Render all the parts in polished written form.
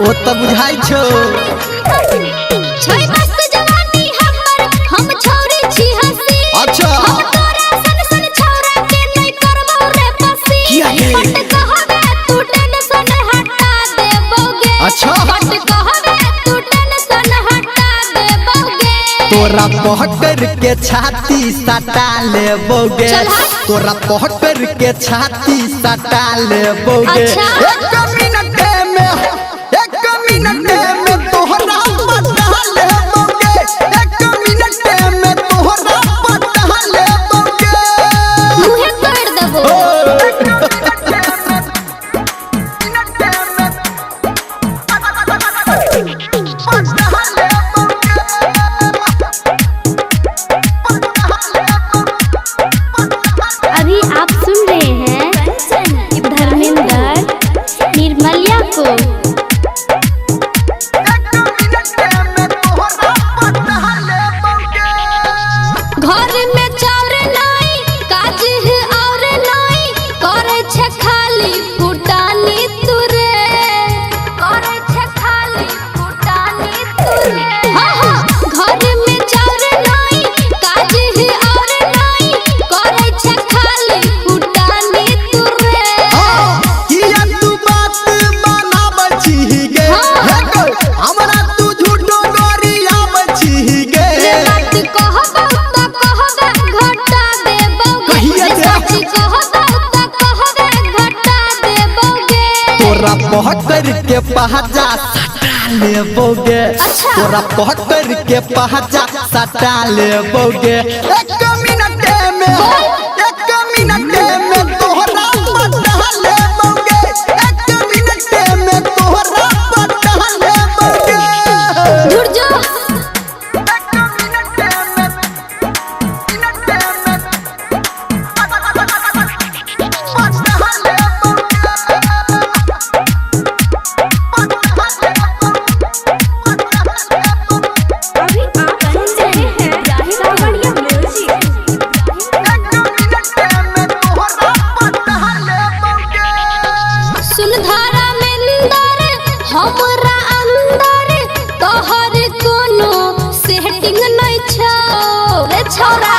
ओ तो बुझाई छो छै मस्त जवानी हमर हम छोरी छी हंसी अच्छा हम तोरा सन सन छोरा के नहीं करबो रे पसी बट कहबे तू टेंशन हटा देबोगे अच्छा बट कहबे तू टेंशन हटा देबोगे तोरा पहकर के छाती सटा लेबोगे तोरा पहकर के छाती सटा लेबोगे अच्छा। एक मिनट में तोहरा पटा लेबोगे एक मिनट में तोहरा पटा लेबोगे मुहे कर देबो अभी आप सुन रहे हैं धर्मेंद्र निर्मलिया को। घर में चाउर नहीं काज है और नहीं करे छे खाली फुटानी तुरे करे छे खाली फुटानी तुरे हां हां घर में चाउर नहीं काज है और नहीं करे छे खाली फुटानी तुरे किया तू बात बनाब छी गे हमरा तू झूठो गरियाब छी गे बात कहबो त कहबे घटा देबोगे सच कहबो त कहबे घटा देबोगे तोरा पहकर के पहजा सटा लेबोगे अच्छा। तोरा पहकर के पहजा सटा लेबोगे एक मिनट में तोहरा पटा लेबोगे एक मिनट में तोहरा पटा लेबोगे दूर जो अभी आप सुन रहे हैं रावणिया म्यूजिक। सुनधारा में निंदर हमरा अंदर तोहर कोनो सेटिंग नहीं छौ रे छोरा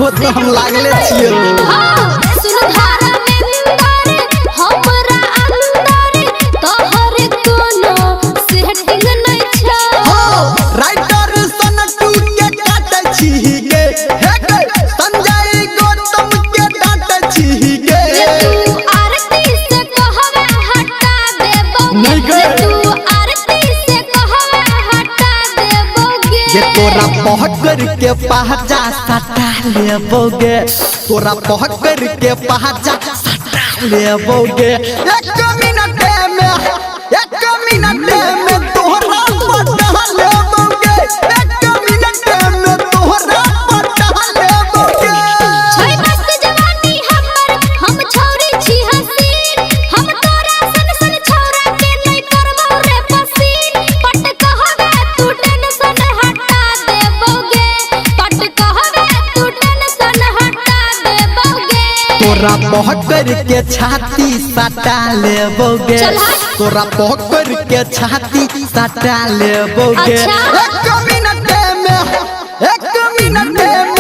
हो तो हम लागले छियो हां सुनधारा में निंदर हमरा अंदर तोहर कोनो सेटिंग नहीं छौ राइटर सनटू के काटे छी गे हे गे संजय गौतम के डांटे छी गे तू आरती से कहबे हटा देबोगे नहीं गे। तू आरती से कहबे हटा देबोगे ये तोरा पहकर के पहजा सटा लेबोगे तोरा पहकर के पहजा सटा लेबोगे एक मिनट में तोहरा पटा लेबोगे एक मिनट में तोहरा पटा लेबोगे छै मस्त जवानी हमर हम छोरी छी हंसी हम तोरा सन सन छोरा के नहीं करबो रे पसी पट कहबे तू टेंशन हटा देबोगे पट कहबे तू टेंशन हटा देबोगे तोरा पहकर के छाती सटा लेबोगे चला। तोरा पहकर के छाती सटा लेबोगे अच्छा। एक मिनट में